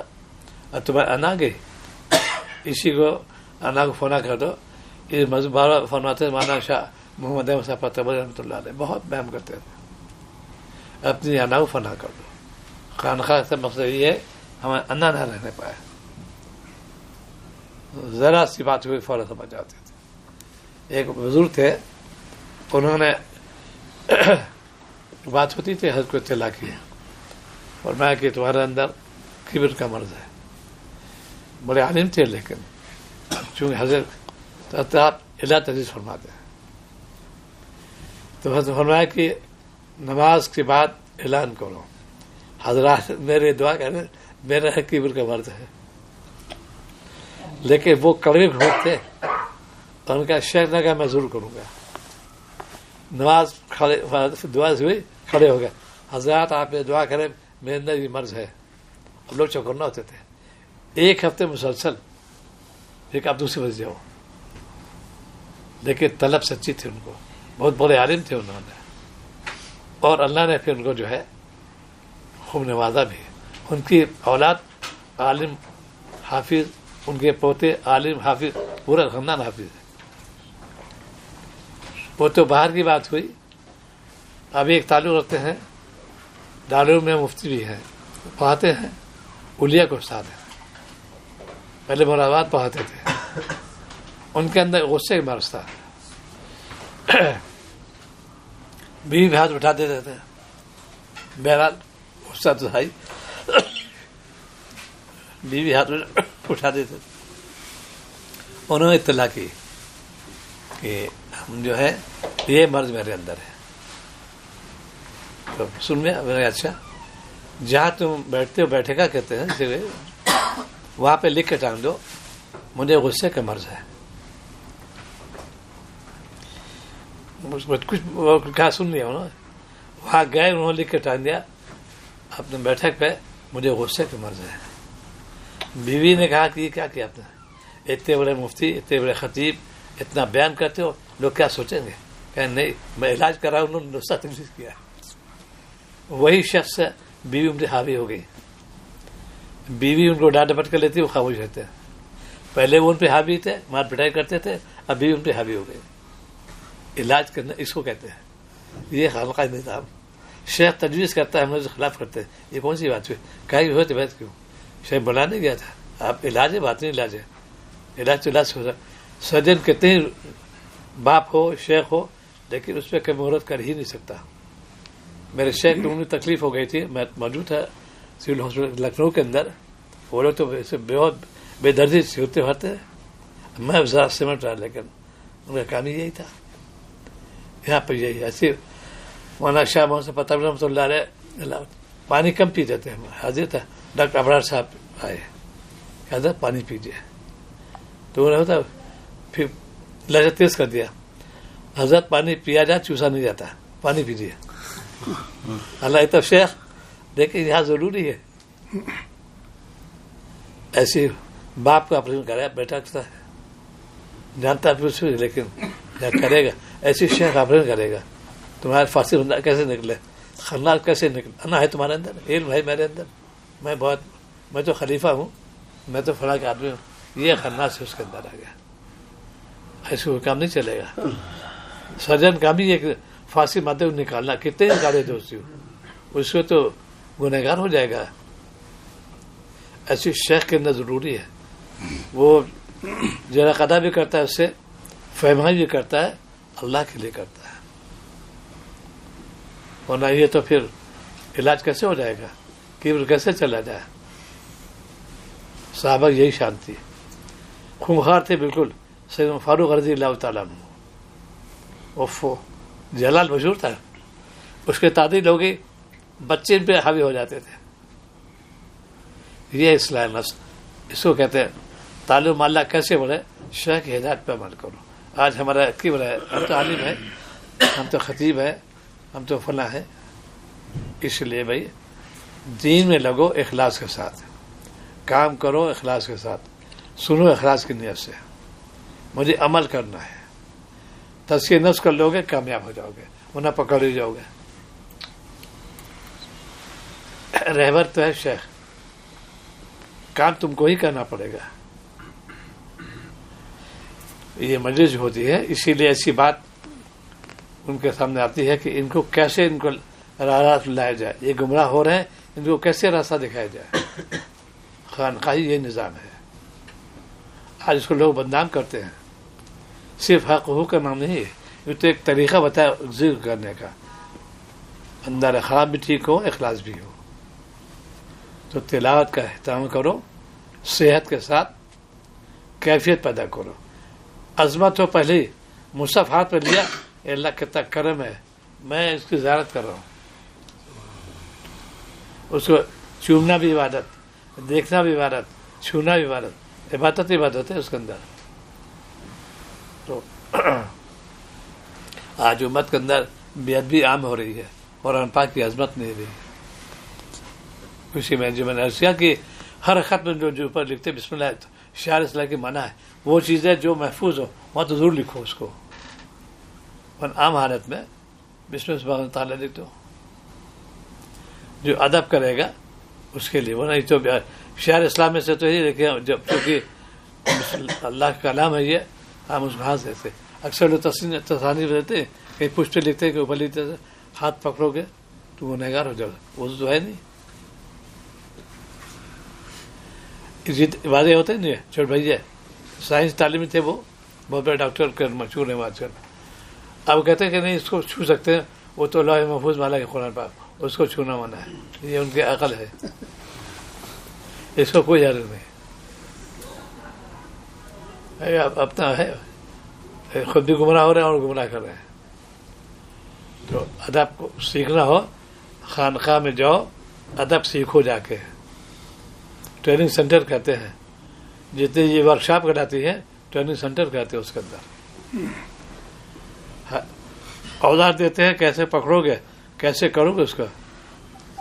S1: اور تمہیں انا گئی, اسی کو انا کو فنا کر دو. یہ بار فرماتے مولانا شاہ محمد احمد صاحب رحمۃ اللہ علیہ بہت بہم کرتے تھے. اپنی انا کو فنا کر دو. خانقاہ سے مقصد یہ ہے ہمیں انا نہ رہنے پائے. ذرا سی بات ہوئی فوراً سمجھ جاتے تھے. ایک بزرگ تھے, انہوں نے بات ہوتی تھی حضرت کو اطلاع کی اور میں کہ تمہارے اندر کبر کا مرض ہے. بڑے عالم تھے لیکن چونکہ حضرت آپ الہ تجویز فرماتے ہیں تو حضرت فرمایا کہ نماز کے بعد اعلان کرو حضرات میرے دعا کریں میرا کبر کا مرض ہے. لیکن وہ کڑوے گھوڑ تھے اور ان کا شیخ نے کہا میں ضرور کروں گا. نماز کھڑے دعا ہوئی, کھڑے ہو گئے. حضرات آپ نے دعا کریں میرے اندر یہ مرض ہے. ہم لوگ چوکنا ہوتے تھے. ایک ہفتے مسلسل ایک آپ دوسری بج جاؤ. لیکن طلب سچی تھی ان کو, بہت بڑے عالم تھے انہوں نے, اور اللہ نے پھر ان کو جو ہے خوب نوازا بھی. ان کی اولاد عالم حافظ, ان کے پوتے عالم حافظ, پورا خاندان حافظ ہے. وہ تو باہر کی بات ہوئی. ابھی ایک تعلق رکھتے ہیں دارالعلوم میں, مفتی بھی ہیں, پڑھاتے ہیں, اولیاء کو استاد ہیں. پہلے مراد پڑھاتے تھے. ان کے اندر غصے کا مرض تھا. بیوی بھی ہاتھ اٹھا دیتے تھے. بہرحال غصہ تو تھا ہی, بیوی ہاتھ اٹھا دیتے تھے. انہوں نے اطلاع کی کہ ہم جو ہے یہ مرض میرے اندر ہے. تو سن میں اچھا جہاں تم بیٹھتے ہو بیٹھے گا کہتے ہیں اسی وہاں پہ لکھ کے ٹانگ دو مجھے غصے کا مرض ہے. کچھ کہا سن لیا انہوں نے. وہاں گئے, انہوں نے لکھ کے ٹانگ دیا اپنے بیٹھک پہ مجھے غصے کا مرض ہے. بیوی نے کہا کہ یہ کیا کیا آپ نے, اتنے بڑے مفتی اتنے بڑے خطیب اتنا بیان کرتے ہو, لوگ کیا سوچیں گے. کہ نہیں میں علاج کرا, انہوں نے نسخہ تجویز کیا. وہی شخص بیوی ان سے حاوی ہو گئی. بیوی ان کو ڈانٹ ڈپٹ کر لیتی, وہ خاموش رہتے ہیں. پہلے وہ ان پہ حاوی تھے, مار پٹائی کرتے تھے, اب بیوی ان پہ حاوی ہو گئی. علاج کرنا اس کو کہتے ہیں. یہ خانقہ نظام. شیخ تجویز کرتا ہے, ہم لوگ خلاف کرتے ہیں. یہ کون سی بات ہوئی, کہیں ہوئے بحث کیوں. شیخ بلانے گیا تھا, آپ علاج ہے, بات نہیں علاج ہے. علاج تو علاج ہو رہا. سرجن کتنے باپ ہو شیخ ہو لیکن اس پہ کبھی مہرت کر ہی نہیں سکتا. میرے شیخ کو انہیں تکلیف ہو گئی تھی, میں موجود تھا سول ہاسپٹل لکھنؤ کے اندر. وہ لوگ تو بہت بے دردی سے ہوتے ہوتے, میں ذرا سمٹ رہا, لیکن ان کا کام یہی تھا. یہاں پہ یہی ایسے مولانا شاہ محمد سے پتہ رحمۃ اللہ علیہ پانی کم پیتے تھے. حاضر تھا ڈاکٹر ابرار صاحب آئے, حضرت پانی پیجیے. تو انہوں نے ہوتا پھر لہجہ تیز کر دیا, حضرت پانی پیا جائے چوسا نہیں جاتا, پانی پیجیے. اللہ تو شیخ لیکن یہاں ضروری ہے. ایسی باپ کا آپریشن کرا بیٹا کرتا ہے, جانتا ہے لیکن کیا کرے گا. ایسی شیخ آپریشن کرے گا, تمہارے فاصل بندہ کیسے نکلے, خناس کیسے نکلے. انا ہے تمہارے اندر, علم ہے میرے اندر, میں تو خلیفہ ہوں, میں تو فلاں کا آدمی ہوں. یہ خناس سے اس کے اندر آ گیا. ایسے کوئی کام نہیں چلے گا. سرجن کا بھی ایک پھانسی مادے نکالنا, کتنے نکالے دوستی ہو, اس کو تو گنہگار ہو جائے گا. ایسی شیخ کے اندر ضروری ہے. وہ جرا قدا بھی کرتا ہے, اس سے فہمائی بھی کرتا ہے, اللہ کے لیے کرتا ہے. ورنہ یہ تو پھر علاج کیسے ہو جائے گا, کبر کیسے چلا جائے. صحابہ یہی شان تھی, خونخوار تھے بالکل. سیدنا فاروق رضی اللہ تعالیٰ عنہ, اوفو جلال مشہور تھا, اس کے تعدیل ہو گئی, بچے ان پہ حاوی ہو جاتے تھے. یہ اصلاح نفس, اس کو کہتے ہیں تعلیم. اللہ کیسے بڑھے, شیخ کی ہدایت پہ عمل کرو. آج ہمارا کی بڑھا ہے, ہم تو عالم ہے, ہم تو خطیب ہے, ہم تو فلاں ہے. اس لیے بھائی دین میں لگو اخلاص کے ساتھ, کام کرو اخلاص کے ساتھ, سنو اخلاص کی نیت سے. مجھے عمل کرنا ہے. تزکیہ نفس کر لو گے کامیاب ہو جاؤ گے, ورنہ پکڑ ہی جاؤ گے. رہبر تو ہے شیخ, کام تم کو ہی کرنا پڑے گا. یہ مجلس ہوتی ہے, اسی لیے ایسی بات ان کے سامنے آتی ہے کہ ان کو کیسے ان کو راست میں لایا جائے. یہ گمراہ ہو رہے ہیں, ان کو کیسے راستہ دکھایا جائے؟ خانقاہی یہ نظام ہے. آج اس کو لوگ بدنام کرتے ہیں. صرف حق حقوق کا نام نہیں ہے, یہ تو ایک طریقہ بتایا ذکر کرنے کا. اندر خراب بھی ٹھیک ہو, اخلاص بھی ہو. تو تلاوت کا اہتمام کرو, صحت کے ساتھ کیفیت پیدا کرو. عظمت ہو پہلے ہی مصحف ہاتھ پہ لیا, اللہ کتنا کرم ہے, میں اس کی زیارت کر رہا ہوں. اس کو چومنا بھی عبادت, دیکھنا بھی عبادت, چھونا بھی عبادت, عبادت ہی عبادت ہے اس کے اندر. تو آج امت کے اندر بے ادبی عام ہو رہی ہے, قرآن پاک کی عظمت نہیں رہی. اسی میں جو میں نے عرض کیا کہ ہر خط میں جو اوپر لکھتے بسم اللہ شعار اصلاح کی منع ہے, وہ چیزیں جو محفوظ ہو وہاں تو ضرور لکھو اس کو. عام حالت میں بسم اللہ تعالیٰ لکھ دو. جو ادب کرے گا اس کے لیے, وہ نہیں تو شعر اسلام میں سے تو یہی لکھے جب چونکہ اللہ کا کلام ہے یہ, ہم اس کو ہاتھ دیتے. اکثر لوگ تصانیف دیتے ہیں, کہیں پشت لکھتے کہ اوپر لکھتے ہاتھ پکڑو گے تو وہ گنہگار ہو جاؤ. وہ تو ہے نہیں. واضح ہوتے نہیں چھوٹ بھائی, سائنس تعلیمی تھے, وہ بہت بڑے ڈاکٹر کر مشہور ہیں آج کل. اب کہتے ہیں کہ نہیں اس کو چھو سکتے ہیں, وہ تو لوح محفوظ والا ہے قرآن پاک, اس کو چھونا منع ہے. یہ ان کی عقل ہے, اس کو کوئی حرج نہیں. اپنا ہے, خود بھی گمراہ ہو رہے ہیں اور گمراہ کر رہے ہیں. تو ادب کو سیکھنا ہو, خانقاہ میں جاؤ, ادب سیکھو جا کے. ٹریننگ سینٹر کہتے ہیں, جتنے یہ ورکشاپ کراتی ہے ٹریننگ سینٹر کہتے ہیں. اس کے اندر اوزار دیتے ہیں, کیسے پکڑو گے, کیسے کرو گے, اس کا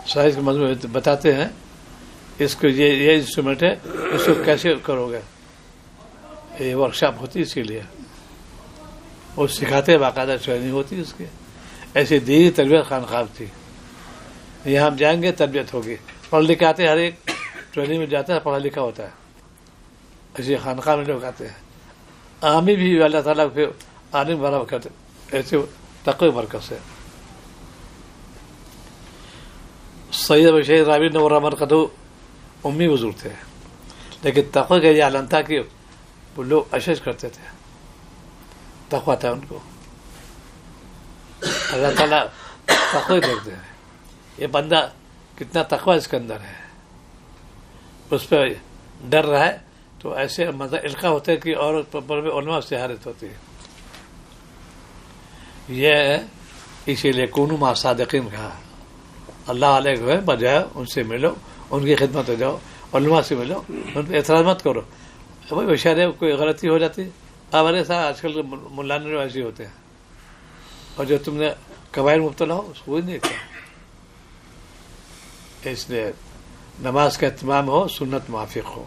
S1: سائنس کے مضمون بتاتے ہیں. اس کو یہ انسٹرومنٹ ہے, اس کو کیسے کرو گے. یہ ورکشاپ ہوتی ہے اس کے لیے, وہ سکھاتے ہیں, باقاعدہ ٹریننگ ہوتی ہے اس کی. ایسی دینی تربیت خانقاہ تھی. یہاں ہم جائیں گے تربیت ہوگی. پڑھ لکھ آتے, ہر ایک ٹریننگ میں جاتا ہے پڑھا لکھا ہوتا ہے. ایسے خانقاہ میں لوگ آتے ہیں. عامی بھی اللہ تعالیٰ کے عالم برابر کرتے, ایسے تقوی برکت سے. سید بشیر رابی نور رحمت قدو امی بزرگ تھے, لیکن تقوی کا یہ عالم تھا کہ وہ لوگ اشش کرتے تھے. تقوی تھا ان کو. اللہ تعالیٰ تقوی دیکھتے ہیں, یہ بندہ کتنا تقوی اس کے اندر ہے, اس پہ ڈر رہا ہے. تو ایسے القاء ہوتے ہیں کہ اور علماء سے حارت ہوتی ہے. یہ اسی لیے کونوا مع صادقین کہا. اللہ علیہ کو ہے بجائے ان سے ملو, ان کی خدمت ہو جاؤ, علماء سے ملو, ان پہ اعتراض مت کرو. بھائی بشارے کوئی غلطی ہو جاتی, ہمارے ساتھ آج کل مولانا ایسے ہوتے ہیں, اور جو تم نے قبائل مبتلا ہو اس کو نہیں کیا. اس لیے نماز کا اہتمام ہو, سنت موافق ہو,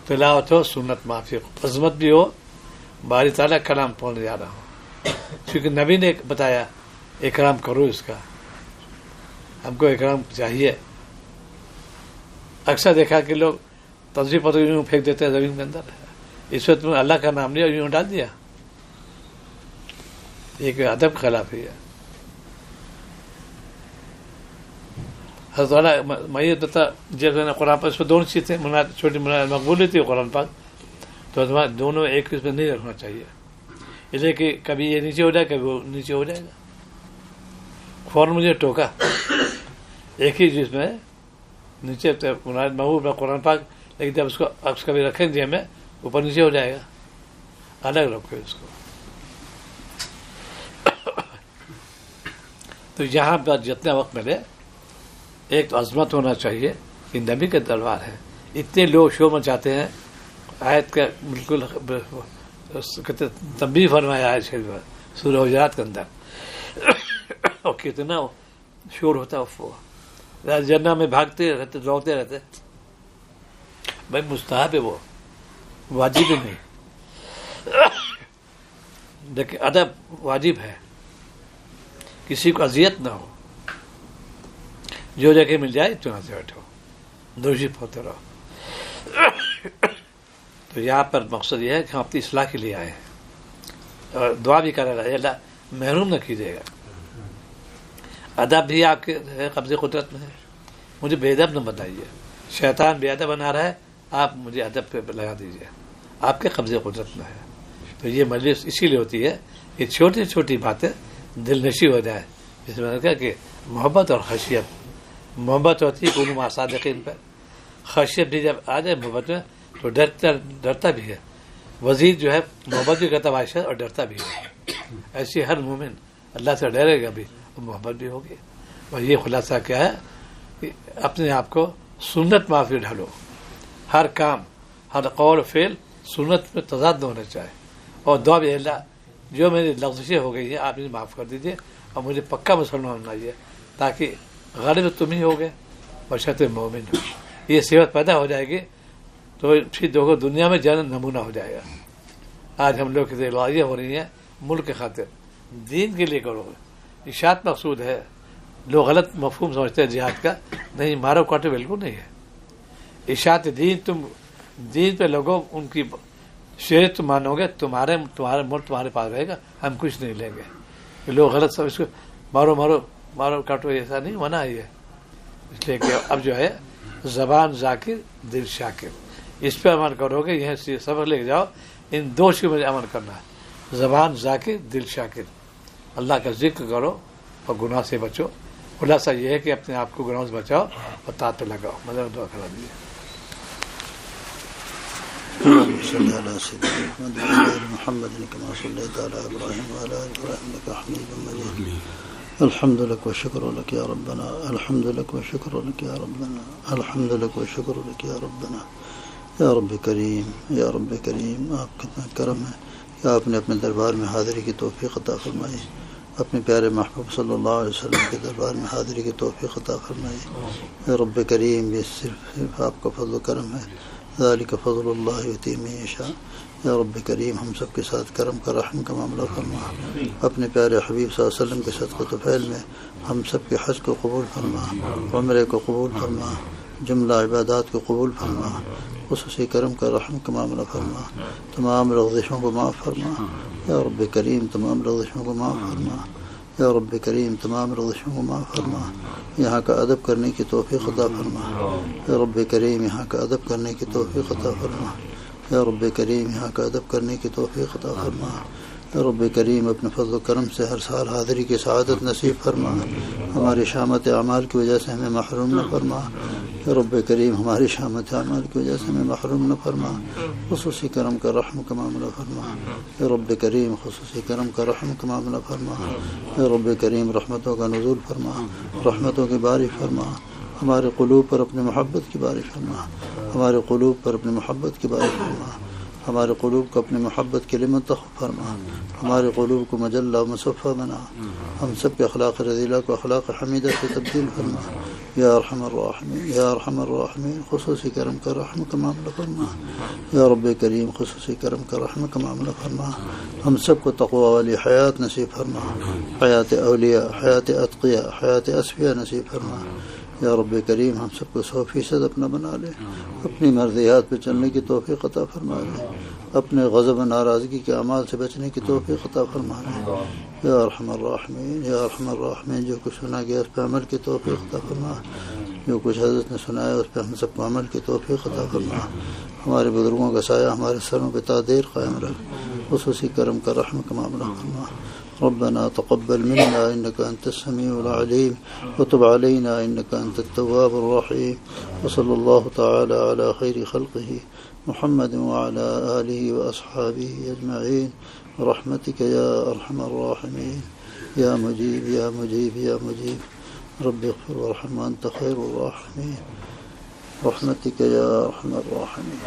S1: تلاوت ہو, سنت موافق ہو, عظمت بھی ہو, باری تعالیٰ کلام پڑھنے جا رہا ہوں. کیونکہ نبی نے بتایا اکرام کرو اس کا, ہم کو اکرام چاہیے. اکثر دیکھا کہ لوگ تصویر پر یوں پھینک دیتے ہیں زمین کے اندر, اس وقت تم نے اللہ کا نام لیا یوں ڈال دیا. ایک ادب کے خلاف ہی ہے. حضرت والا میں بتا جب میں نے قرآن پاک اس میں دونوں چیزیں چھوٹی مقبول تھی قرآن پاک, تو دونوں ایک اس میں نہیں رکھنا چاہیے. اس لیے کہ کبھی یہ نیچے ہو جائے, کبھی وہ نیچے ہو جائے گا. فوراً مجھے ٹوکا, ایک ہی چیز میں نیچے محبوب ہے قرآن پاک, لیکن جب اس کو کبھی رکھیں گے میں اوپر نیچے ہو جائے گا. الگ رکھو اس کو. تو یہاں پر جتنا وقت ملے, ایک تو عظمت ہونا چاہیے کہ نبی کے دربار ہے. اتنے لوگ شور مچاتے ہیں, آیت کا بالکل تنبیہ فرمایا ہے سورہ حجرات کے اندر, اور کتنا شور ہوتا ہے. جنہ میں بھاگتے رہتے, دوڑتے رہتے. بھائی مستحب ہے, وہ واجب ہی نہیں, لیکن ادب واجب ہے. کسی کو اذیت نہ ہو, جو جگہ مل جائے تو یہاں سے بیٹھو, دوشت ہوتے رہو. تو یہاں پر مقصد یہ ہے کہ ہم اپنی اصلاح کے لیے آئے ہیں, اور دعا بھی کرے گا اللہ محروم نہ کیجیے گا. ادب بھی آپ کے قبضے قدرت میں ہے. مجھے بے ادب نہ بتائیے. شیطان بے ادب بنا رہا ہے, آپ مجھے ادب پہ لگا دیجیے. آپ کے قبضے قدرت میں ہے. تو یہ مجلس اسی لیے ہوتی ہے کہ چھوٹی چھوٹی باتیں دل نشی ہو جائے. جس میں نے کہا کہ محبت اور خشیت. محبت ہوتی ہے کونوا مع صادقین پر, خشیت بھی جب آ جائے محبت میں تو ڈرتا بھی ہے. وزیر جو ہے محبت بھی کرتا عائشہ اور ڈرتا بھی ہے. ایسی ہر مومن اللہ سے ڈرے گا بھی اور محبت بھی ہوگی. اور یہ خلاصہ کیا ہے کہ اپنے آپ کو سنت معافی ڈھالو. ہر کام, ہر قول و فعل سنت میں تضاد نہ ہونا چاہے. اور دعا بھی اللہ جو میری لغزشیں ہو گئی ہیں آپ مجھے معاف کر دیجیے اور مجھے پکا مسلمان بنائیے, تاکہ غالب تم ہی ہوگے اور شرط مومن ہو. یہ صفت پیدا ہو جائے گی تو پھر دیکھو دنیا میں جانا نمونہ ہو جائے گا. آج ہم لوگ کی لڑائیاں ہو رہی ہیں ملک کے خاطر, دین کے لیے کرو. اشاعت مقصود ہے. لوگ غلط مفہوم سمجھتے ہیں جہاد کا. نہیں, مارو کاٹو بالکل نہیں ہے. اشاعت دین, تم دین پہ لوگوں ان کی شریعت تم مانو گے, تمہارے ملک تمہارے پاس رہے گا, ہم کچھ نہیں لیں گے. لوگ غلط سمجھ کو مارو مارو مارو کاٹو, ایسا نہیں منع ہے یہ. اس لیے کہ اب جو ہے زبان ذاکر دل شاکر, اس پہ عمل کرو گے. یہاں سے سبق لے کے جاؤ, ان دو چیزوں میں عمل کرنا ہے. زبان ذاکر دل شاکر. اللہ کا ذکر کرو اور گناہ سے بچو. خلاصہ یہ ہے کہ اپنے آپ کو گناہوں سے بچاؤ اور طاعت پہ لگاؤ. مطلب دعا کرا دیجیے.
S2: صلی علی سیدنا محمد کما صلیت علی ابراہیم وعلی آل ابراہیم انک حمید مجید. الحمد لک و شکر لک یا ربنا, الحمد لک و شکر لک یا ربنا, الحمد لک و شکر لک یا ربنا. یا رب کریم, یا رب کریم, آپ کتنا کرم ہے کہ آپ نے اپنے دربار میں حاضری کی توفیق عطا فرمائی. اپنے پیارے محبوب صلی اللہ علیہ وسلم کے دربار میں حاضری کی توفیق عطا فرمائی. یا رب کریم, یہ صرف آپ کا فضل و کرم ہے. ذالک فضل اللہ یؤتیہ من یشاء. یا رب کریم, ہم سب کے ساتھ کرم کا رحم کا معاملہ فرما. اپنے پیارے حبیب صلی اللہ علیہ وسلم کے صدقۃ و فعل میں ہم سب کے حج کو قبول فرما, عمرے کو قبول فرما, جملہ عبادات کو قبول فرما. خصوصی کرم کا رحم کا معاملہ فرما. تمام لغزشوں کو معاف فرما. یا رب کریم, تمام لغزشوں کو معاف فرما. یا رب کریم, تمام لغزشوں کو معاف فرما. یہاں کا ادب کرنے کی توفیق عطا فرما. یا رب کریم, یہاں کا ادب کرنے کی توفیق عطا فرما. یا رب کریم, یہاں کا ادب کرنے کی توفیق عطا فرما. یا رب کریم, اپنے فضل و کرم سے ہر سال حاضری کی سعادت نصیب فرما. ہماری شامت اعمال کی وجہ سے ہمیں محروم نہ فرما. یا رب کریم, ہماری شامت اعمال کی وجہ سے ہمیں محروم نہ فرما. خصوصی کرم کا رحم کا معاملہ فرما. یا رب کریم, خصوصی کرم کا رحم کا معاملہ فرما. یا رب کریم, رحمتوں کا نزول فرما, رحمتوں کی بارش فرما. ہمارے قلوب پر اپنے محبت کی بارش فرما. ہمارے قلوب پر اپنے محبت کی بارش فرما. ہمارے قلوب کو اپنے محبت کے لیے منتخب فرما. ہمارے قلوب کو مجلہ و مصفہ بنا. ہم سب کے اخلاق رذیلہ کو اخلاق حمیدہ سے تبدیل فرما. یا ارحم الراحمین, یا ارحم الراحمین, خصوصی کرم کا رحم کا معاملہ فرما. یا رب کریم, خصوصی کرم کا رحم کا معاملہ فرما. ہم سب کو تقوی والی حیات نصیب فرما. حیات اولیاء, حیات اتقیاء, حیات اصفیاء نصیب فرما. یا رب کریم, ہم سب کو 100% اپنا بنا لے. اپنی مرضیات پہ چلنے کی توفیق عطا فرما لے. اپنے غضب و ناراضگی کے اعمال سے بچنے کی توفیق عطا فرما لے. یا ارحم الراحمین, یا ارحم الراحمین, جو کچھ سنا گیا اس پہ عمل کی توفیق عطا فرما. جو کچھ حضرت نے سنایا اس پہ ہم سب کو عمل کی توفیق عطا فرما. ہمارے بزرگوں کا سایہ ہمارے سروں پہ تا دیر قائم رکھ. خصوصی کرم کا رحم کا معاملہ فرما. ربنا تقبل منا إنك أنت السميع العليم وتب علينا إنك أنت التواب الرحيم. وصلى الله تعالى على خير خلقه محمد وعلى آله وأصحابه أجمعين برحمتك يا أرحم الراحمين. يا مجيب, يا مجيب, يا مجيب, رب اغفر وارحم وأنت خير الراحمين. رحمتك يا أرحم الراحمين.